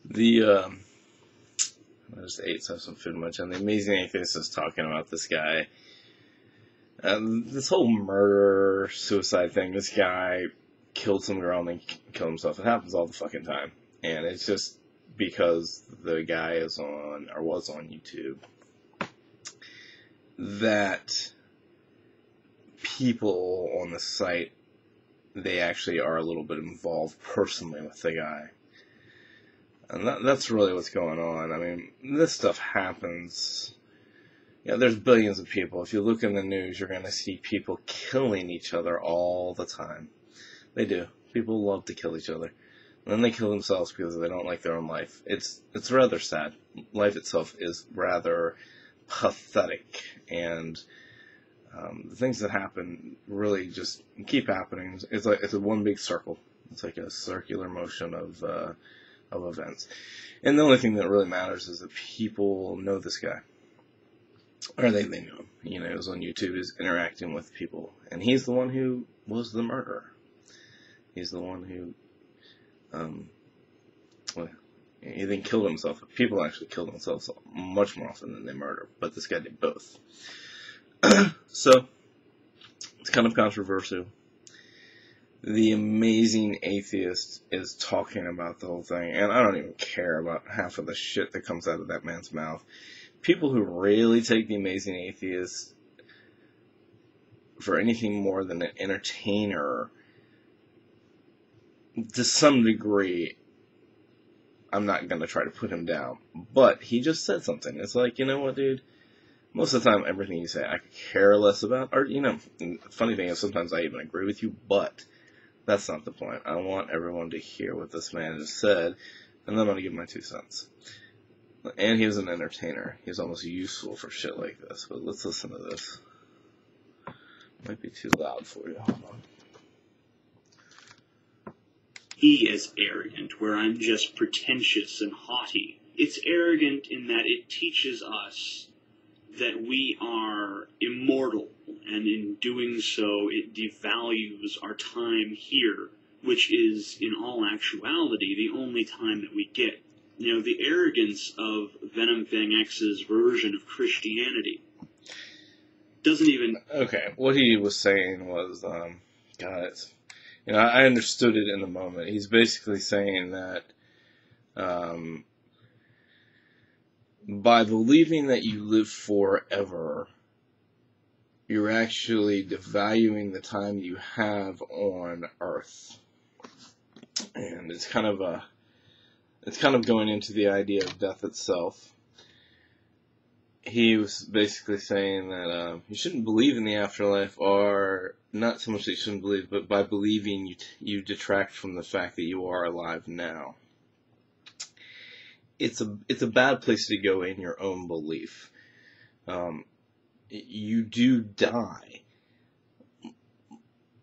The I just ate some food much, and the Amazing Atheist is talking about this guy. This whole murder, suicide thing, this guy killed some girl and then killed himself. It happens all the fucking time. And it's just because the guy is on, or was on YouTube, that people on the site, they actually are a little bit involved personally with the guy. And that's really what's going on. I mean, this stuff happens. You know, there's billions of people. If you look in the news, you're going to see people killing each other all the time. They do. People love to kill each other. And then they kill themselves because they don't like their own life. It's rather sad. Life itself is rather pathetic. And the things that happen really just keep happening. It's a one big circle. It's like a circular motion of events. And the only thing that really matters is that people know this guy. Or they know him. You know, he was on YouTube, he's interacting with people. And he's the one who was the murderer. He's the one who, he then killed himself. People actually kill themselves much more often than they murder. But this guy did both. So, it's kind of controversial. The Amazing Atheist is talking about the whole thing. And I don't even care about half of the shit that comes out of that man's mouth. People who really take the Amazing Atheist for anything more than an entertainer, to some degree, I'm not going to try to put him down. But he just said something. It's like, you know what, dude? Most of the time, everything you say, I could care less about. Or, you know, the funny thing is sometimes I even agree with you, but that's not the point. I want everyone to hear what this man has said, and then I'm going to give my 2 cents. And he was an entertainer. He was almost useful for shit like this. But let's listen to this. Might be too loud for you. Hold on. He is arrogant, where I'm just pretentious and haughty. It's arrogant in that it teaches us that we are immortal, and in doing so, it devalues our time here, which is, in all actuality, the only time that we get. You know, the arrogance of Venom Fang X's version of Christianity doesn't even... Okay, what he was saying was, you know, I understood it in the moment. He's basically saying that by believing that you live forever, you're actually devaluing the time you have on Earth. And it's kind of going into the idea of death itself. He was basically saying that you shouldn't believe in the afterlife, or not so much that you shouldn't believe, but by believing you detract from the fact that you are alive now. It's a bad place to go in your own belief. You do die,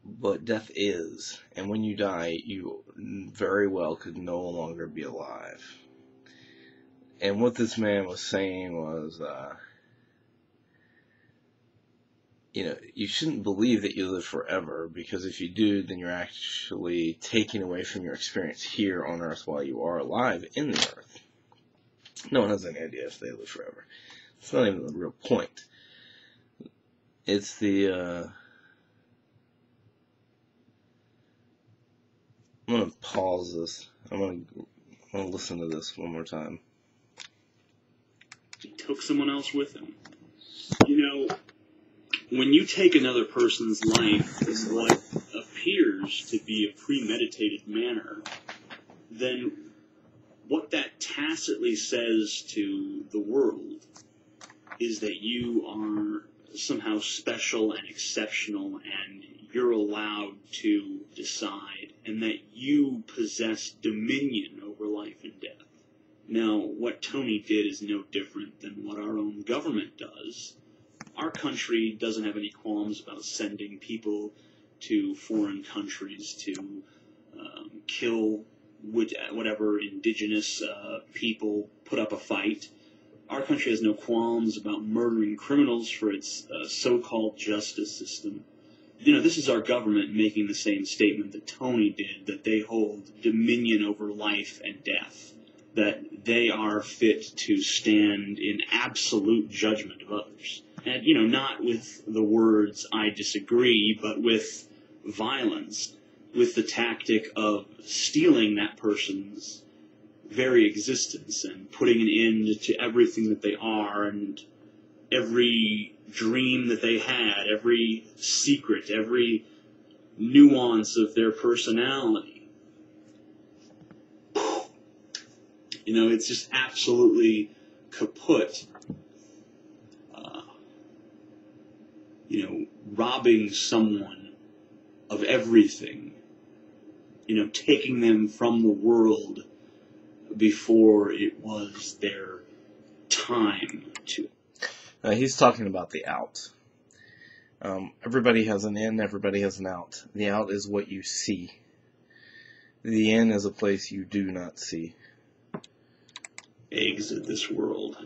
but death is, and when you die, you very well could no longer be alive. And what this man was saying was, you know, you shouldn't believe that you live forever, because if you do, then you're actually taking away from your experience here on Earth while you are alive in the Earth. No one has any idea if they live forever. It's not even the real point. It's the, I'm going to pause this. I'm going to listen to this one more time. He took someone else with him. You know, when you take another person's life in what appears to be a premeditated manner, then what that tacitly says to the world is that you are somehow special and exceptional, and you're allowed to decide, and that you possess dominion over life and death. Now, what Tony did is no different than what our own government does. Our country doesn't have any qualms about sending people to foreign countries to kill whatever indigenous people put up a fight. Our country has no qualms about murdering criminals for its so-called justice system. You know, this is our government making the same statement that Tony did, that they hold dominion over life and death. that they are fit to stand in absolute judgment of others. And, not with the words, I disagree, but with violence, with the tactic of stealing that person's very existence and putting an end to everything that they are and every dream that they had, every secret, every nuance of their personality. It's just absolutely kaput. Robbing someone of everything. Taking them from the world before it was their time to. He's talking about the out. Everybody has an in, everybody has an out. The out is what you see. The in is a place you do not see. Exit this world.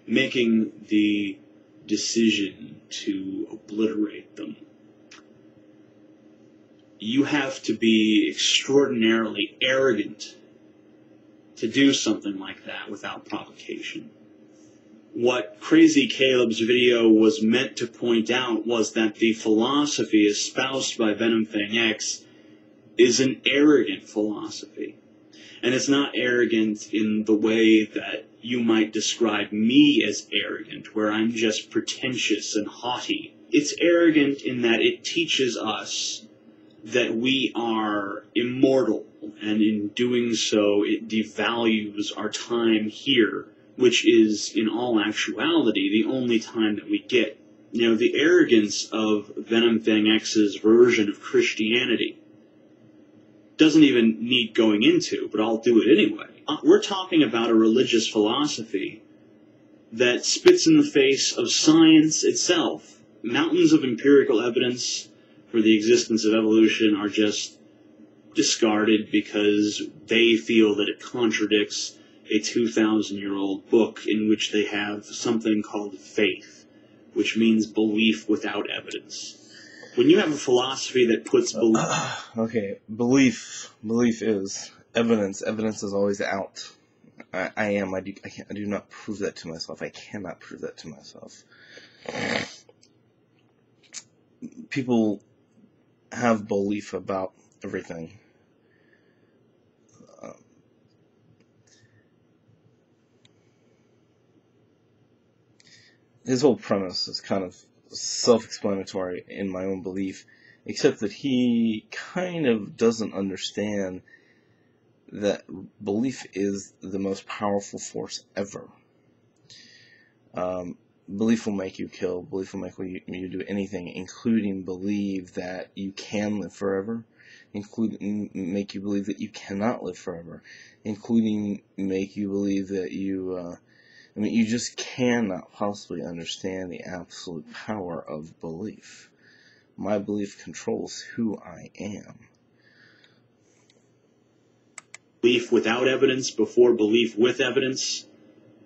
Making the decision to obliterate them. You have to be extraordinarily arrogant to do something like that without provocation. What Crazy Caleb's video was meant to point out was that the philosophy espoused by Venom Fang X is an arrogant philosophy. And it's not arrogant in the way that you might describe me as arrogant, where I'm just pretentious and haughty. It's arrogant in that it teaches us that we are immortal, and in doing so, it devalues our time here, which is, in all actuality, the only time that we get. The arrogance of Venom Fang X's version of Christianity doesn't even need going into, but I'll do it anyway. We're talking about a religious philosophy that spits in the face of science itself. Mountains of empirical evidence for the existence of evolution are just discarded because they feel that it contradicts a 2,000-year-old book in which they have something called faith, which means belief without evidence. When you have a philosophy that puts belief... Okay, belief is evidence. Evidence is always out. I do not prove that to myself. I cannot prove that to myself. People have belief about everything. His whole premise is kind of self-explanatory in my own belief, except that he kind of doesn't understand that belief is the most powerful force ever. Belief will make you kill. Belief will make you do anything, including believe that you can live forever, including make you believe that you cannot live forever, including make you believe that you just cannot possibly understand the absolute power of belief. My belief controls who I am. Belief without evidence before belief with evidence,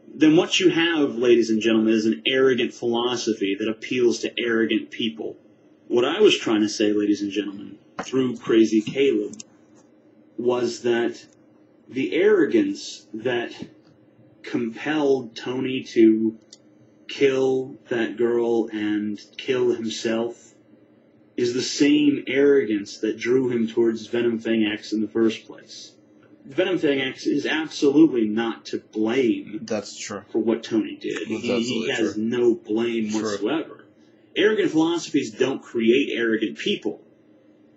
then what you have, ladies and gentlemen, is an arrogant philosophy that appeals to arrogant people. What I was trying to say, ladies and gentlemen, through Crazy Caleb, was that the arrogance that compelled Tony to kill that girl and kill himself is the same arrogance that drew him towards Venom Fang X in the first place. Venom Fang X is absolutely not to blame. That's true. For what Tony did. He has true. No blame whatsoever. Arrogant philosophies don't create arrogant people.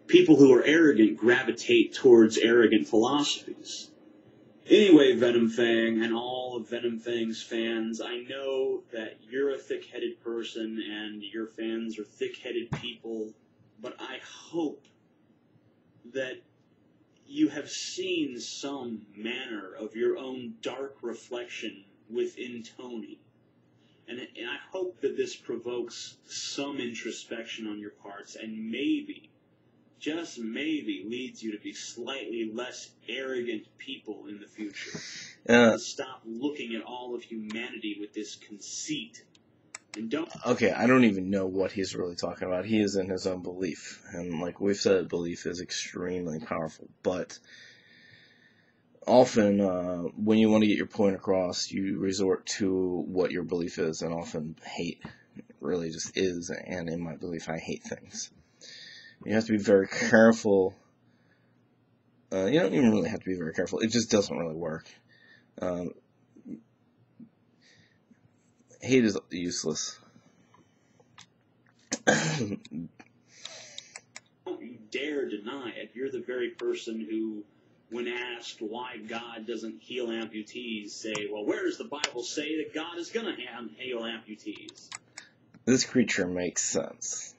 People who are arrogant gravitate towards arrogant philosophies. Anyway, Venom Fang and all of Venom Fang's fans, I know that you're a thick-headed person and your fans are thick-headed people, but I hope that you have seen some manner of your own dark reflection within Tony. And I hope that this provokes some introspection on your parts and maybe, just maybe, leads you to be slightly less arrogant people in the future. And stop looking at all of humanity with this conceit. And don't... Okay, I don't even know what he's really talking about. He is in his own belief. And like we've said, belief is extremely powerful. But often, when you want to get your point across, you resort to what your belief is, and often hate really just is, and in my belief, I hate things. You have to be very careful. You don't even really have to be very careful. It just doesn't really work. Hate is useless. Don't you dare deny it. You're the very person who, when asked why God doesn't heal amputees, say, well, where does the Bible say that God is going to heal amputees? This creature makes sense.